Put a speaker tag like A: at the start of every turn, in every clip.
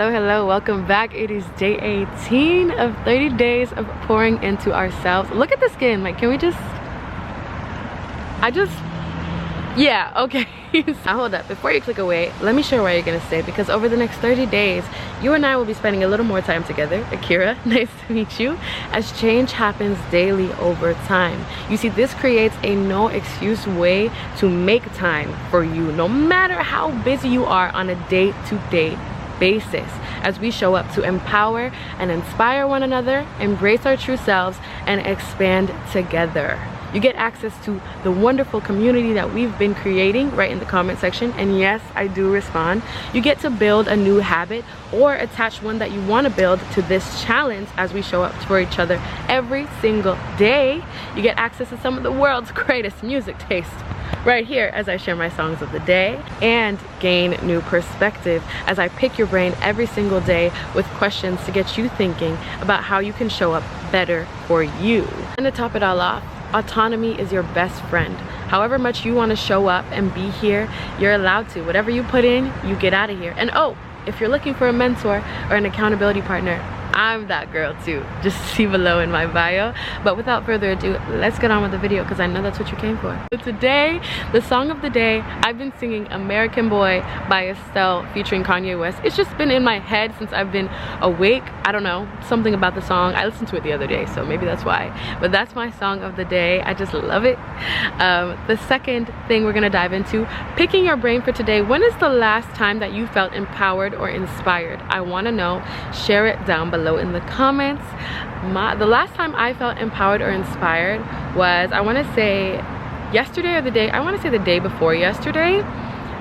A: Hello, welcome back. It is day 18 of 30 days of pouring into ourselves. Look at the skin. Like, can we just yeah, okay. Now hold up, before you click away, let me share why you're gonna stay, because over the next 30 days you and I will be spending a little more time together. Akira, nice to meet you. As change happens daily over time, you see, this creates a no excuse way to make time for you, no matter how busy you are, on a day-to-day basis, as we show up to empower and inspire one another, embrace our true selves, and expand together. You get access to the wonderful community that we've been creating right in the comment section, and yes, I do respond. You get to build a new habit or attach one that you want to build to this challenge as we show up for each other every single day. You get access to some of the world's greatest music taste right here as I share my songs of the day, and gain new perspective as I pick your brain every single day with questions to get you thinking about how you can show up better for you. And to top it all off, autonomy is your best friend. However much you want to show up and be here, you're allowed to. Whatever you put in, you get out of here. And oh, if you're looking for a mentor or an accountability partner, I'm that girl too. Just see below in my bio. But without further ado, let's get on with the video, because I know that's what you came for. So today, the song of the day, I've been singing American Boy by Estelle featuring Kanye West. It's just been in my head since I've been awake. I don't know, something about the song. I listened to it the other day, so maybe that's why. But that's my song of the day. I just love it. The second thing we're gonna dive into, picking your brain for today. When is the last time that you felt empowered or inspired? I wanna know. Share it down below in the comments. The last time I felt empowered or inspired was, I want to say yesterday, or the day before yesterday,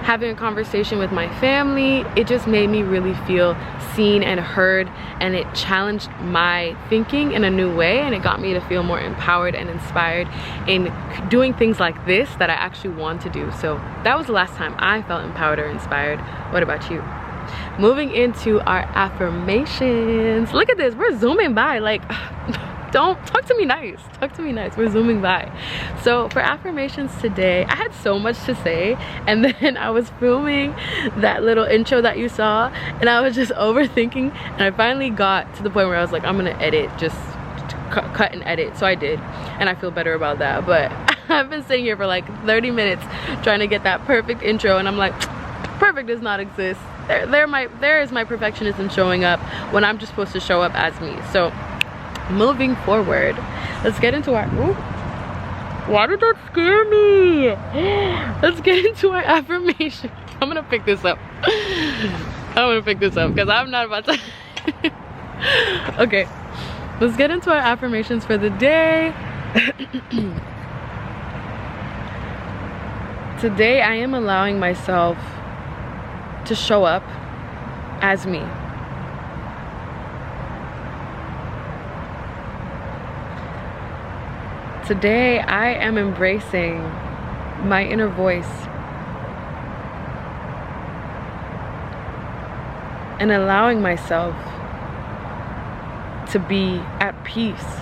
A: having a conversation with my family. It just made me really feel seen and heard, and it challenged my thinking in a new way, and it got me to feel more empowered and inspired in doing things like this that I actually want to do. So that was the last time I felt empowered or inspired. What about you? Moving into our affirmations. Look at this, we're zooming by. Like, don't talk to me nice, we're zooming by. So for affirmations today, I had so much to say, and then I was filming that little intro that you saw, and I was just overthinking, and I finally got to the point where I was like, I'm gonna edit, just cut and edit. So I did, and I feel better about that. But I've been sitting here for like 30 minutes trying to get that perfect intro, and I'm like, perfect does not exist. There is my perfectionism showing up when I'm just supposed to show up as me. So moving forward, let's get into our, ooh, why did that scare me? Let's get into our affirmation. I'm gonna pick this up because I'm not about to okay, let's get into our affirmations for the day. Today I am allowing myself to show up as me. Today I am embracing my inner voice and allowing myself to be at peace.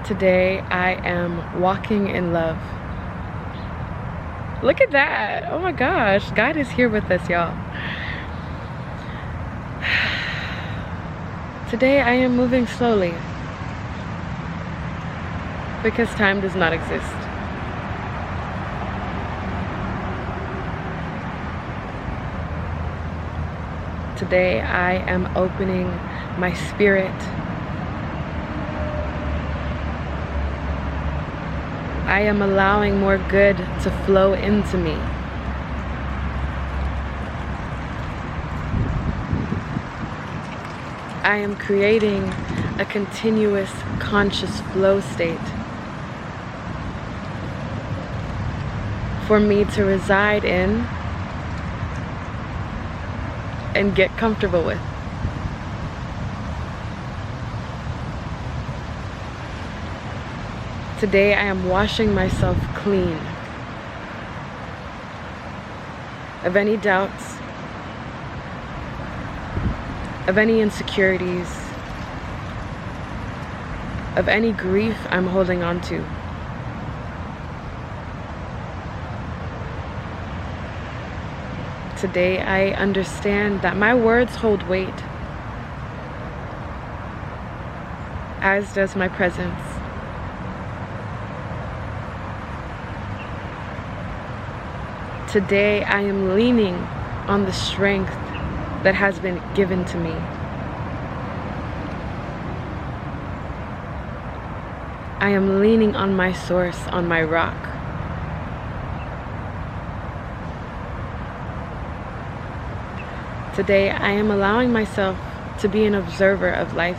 A: Today I am walking in love. Look at that. Oh my gosh, God is here with us, y'all. Today I am moving slowly because time does not exist. Today I am opening my spirit. I am allowing more good to flow into me. I am creating a continuous conscious flow state for me to reside in and get comfortable with. Today I am washing myself clean of any doubts, of any insecurities, of any grief I'm holding on to. today I understand that my words hold weight, as does my presence. Today I am leaning on the strength that has been given to me. I am leaning on my source, on my rock. Today I am allowing myself to be an observer of life,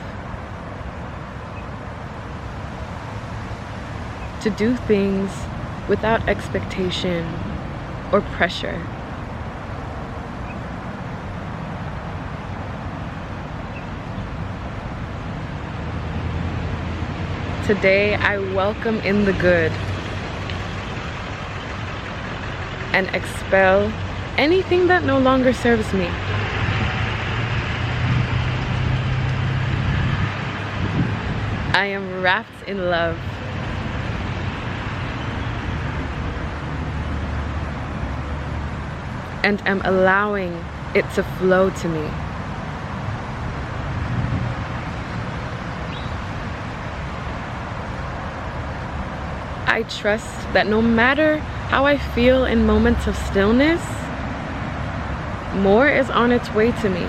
A: to do things without expectation or pressure. Today I welcome in the good and expel anything that no longer serves me. I am wrapped in love. And am allowing it to flow to me. I trust that no matter how I feel in moments of stillness, more is on its way to me.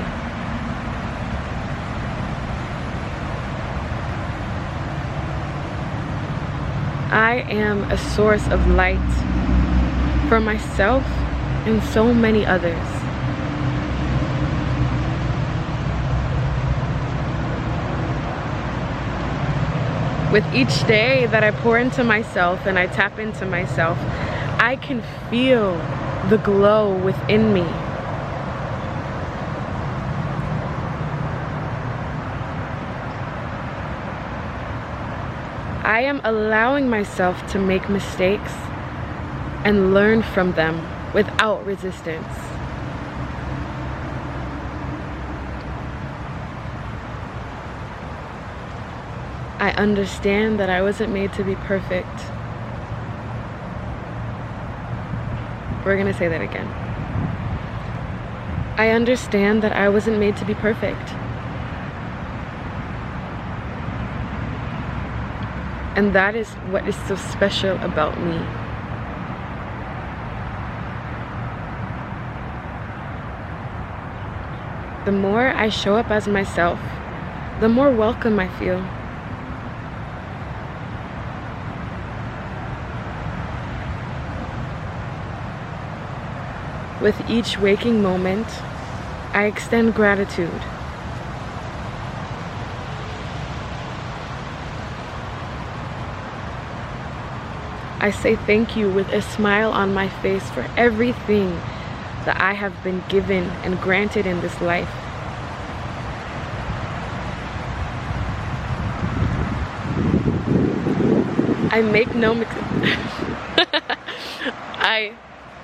A: I am a source of light for myself and so many others. With each day that I pour into myself and I tap into myself, I can feel the glow within me. I am allowing myself to make mistakes and learn from them without resistance. I understand that I wasn't made to be perfect. We're gonna say that again. I understand that I wasn't made to be perfect. And that is what is so special about me. The more I show up as myself, the more welcome I feel. With each waking moment, I extend gratitude. I say thank you with a smile on my face for everything that I have been given and granted in this life. I make no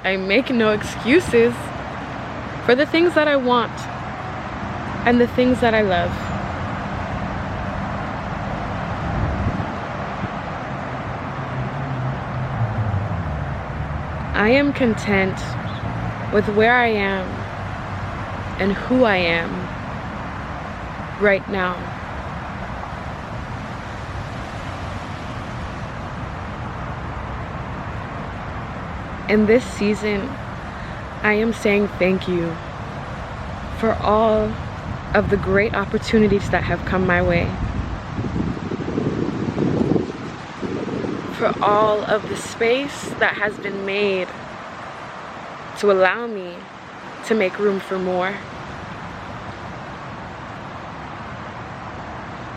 A: I make no excuses for the things that I want and the things that I love. I am content with where I am and who I am right now. In this season, I am saying thank you for all of the great opportunities that have come my way, for all of the space that has been made to allow me to make room for more,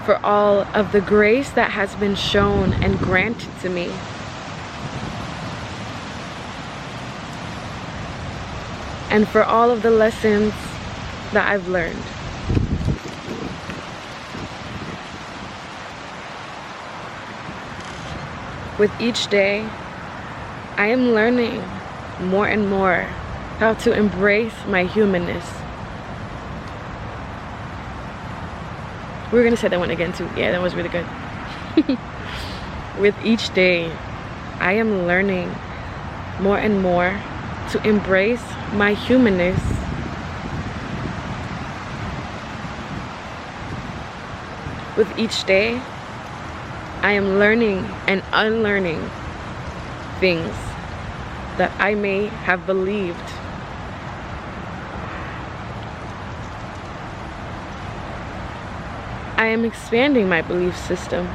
A: for all of the grace that has been shown and granted to me. And for all of the lessons that I've learned. With each day, I am learning more and more how to embrace my humanness. We're gonna say that one again too. Yeah, that was really good. With each day, I am learning more and more to embrace my humanness. With each day, I am learning and unlearning things that I may have believed. I am expanding my belief system.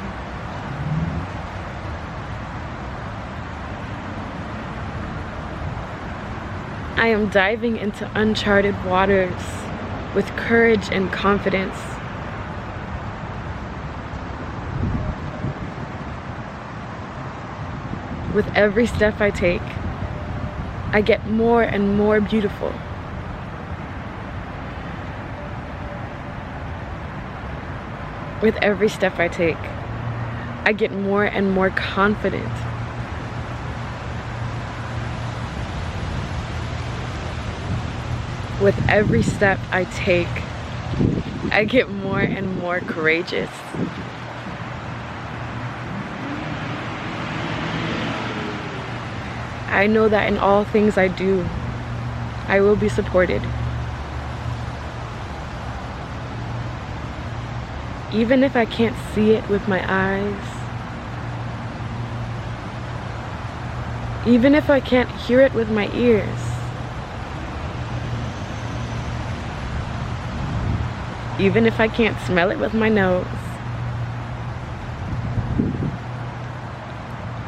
A: I am diving into uncharted waters with courage and confidence. With every step I take, I get more and more beautiful. With every step I take, I get more and more confident. With every step I take, I get more and more courageous. I know that in all things I do, I will be supported. Even if I can't see it with my eyes, even if I can't hear it with my ears, even if I can't smell it with my nose,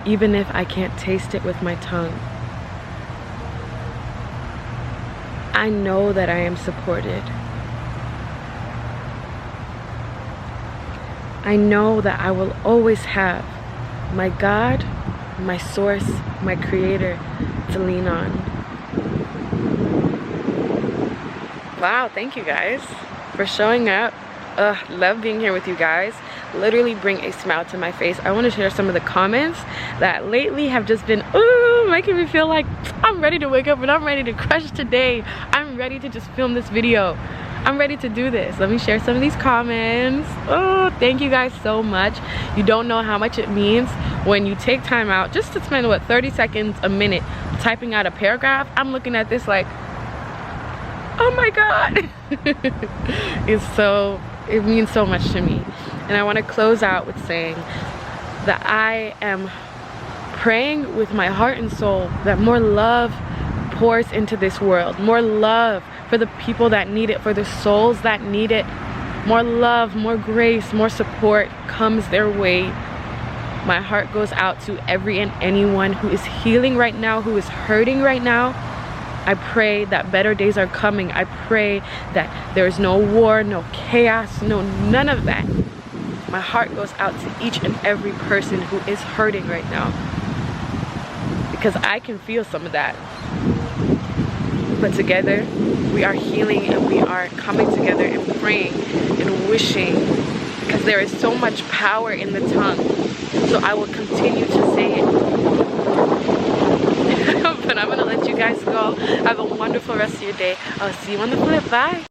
A: even if I can't taste it with my tongue, I know that I am supported. I know that I will always have my God, my source, my creator to lean on. Wow, thank you guys for showing up. Love being here with you guys. Literally bring a smile to my face. I want to share some of the comments that lately have just been making me feel like I'm ready to wake up and I'm ready to crush today. I'm ready to just film this video. I'm ready to do this. Let me share some of these comments. Oh, thank you guys so much. You don't know how much it means when you take time out just to spend, what, 30 seconds, a minute typing out a paragraph. I'm looking at this like, oh my God. It means so much to me. And I want to close out with saying that I am praying with my heart and soul that more love pours into this world. More love for the people that need it, for the souls that need it. More love, more grace, more support comes their way. My heart goes out to every and anyone who is healing right now, who is hurting right now. I pray that better days are coming. I pray that there is no war, no chaos, none of that. My heart goes out to each and every person who is hurting right now, because I can feel some of that. But together, we are healing and we are coming together and praying and wishing, because there is so much power in the tongue. So I will continue to say it. But I'm gonna let you guys go. Have a wonderful rest of your day. I'll see you on the flip. Bye.